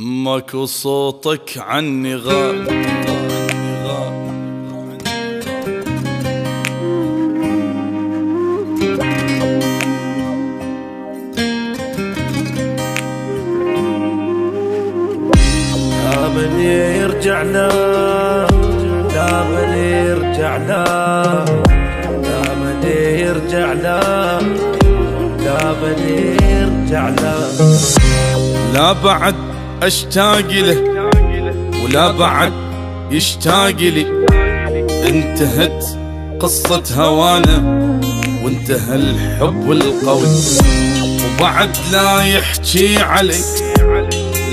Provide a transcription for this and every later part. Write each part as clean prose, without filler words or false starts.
ماكو صوتك عني غاب. لا من يرجع لا، لا من يرجع لا، لا من يرجع لا، لا من يرجع لا. لا بعد اشتاق له ولا بعد يشتاق لي، انتهت قصة هوانا وانتهى الحب القوي، وبعد لا يحكي عليك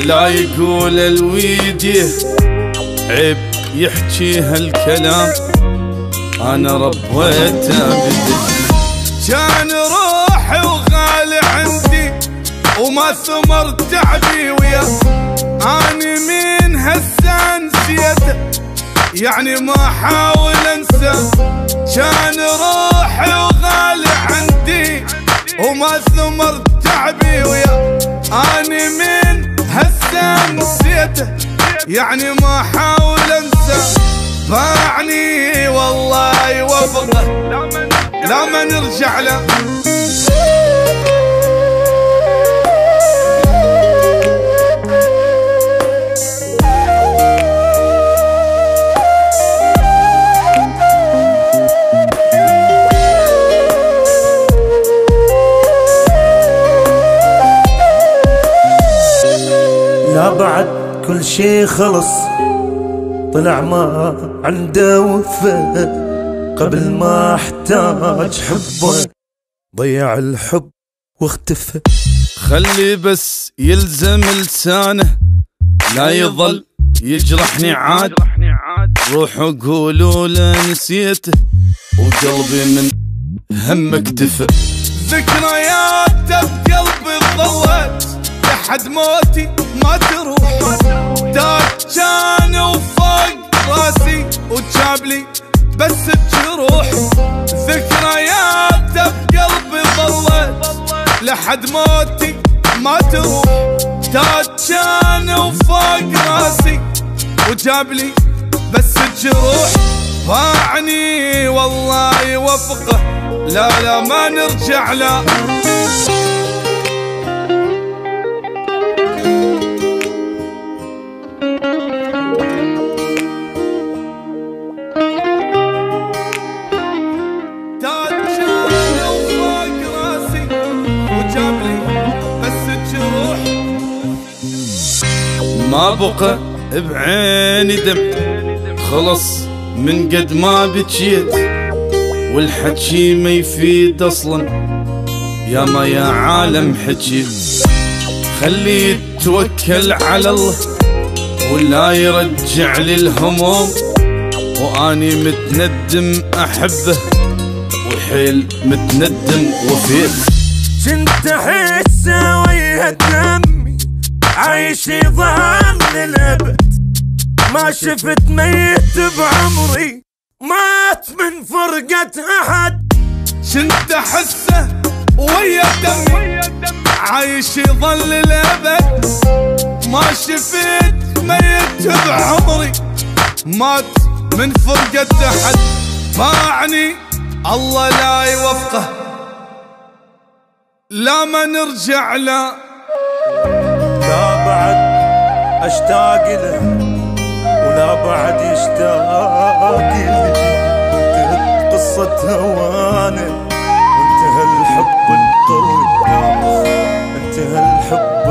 لا يقول الويديه، عيب يحكي هالكلام انا ربيته بدي. كان روحي وغالي عندي وما ثمر تعبي وياه، اني من هسه نسيته يعني ما احاول انسى. كان روحي وغالي عندي وما ثمر تعبي وياه، اني من هسه نسيته يعني ما احاول انسى. باعني والله يوفقه لا ما نرجع له. لا بعد كل شي خلص، طلع ما عنده وفاء، قبل ما احتاج حبه ضيع الحب واختفى. خلي بس يلزم لسانه لا يظل يجرحني عاد، روحوا قولوا له نسيته وقلبي من هم اكتفى. ذكرياته بقلبي ظلت لحد موتي ما تروح، داك كان وفوق راسي وجاب لي بس الجروح. ذكرياته بقلبي ظلت لحد موتي ما تروح، داك كان وفوق راسي وجاب لي بس الجروح. باعني والله يوفقه لا لا ما نرجع له. ما بقى بعيني دم خلص من قد ما بكيت، والحكي ما يفيد اصلا يا ما يا عالم حكيت. خلي يتوكل على الله ولا يرجع لي الهموم، واني متندم احبه وحيل متندم وفيت. كنت احس ويا دمي عايش يظن الابد، ما شفت ميت بعمري مات من فرقة احد. كنت احسه ويا دمي عايش يظل الابد، ما شفت ميت بعمري مات من فرقة احد. باعني الله لا يوفقه لا ما نرجع له. لا بعد اشتاق له ولا بعد يشتاق لي، انتهت قصة هوانا وانتهى الحب القوي، انتهى الحب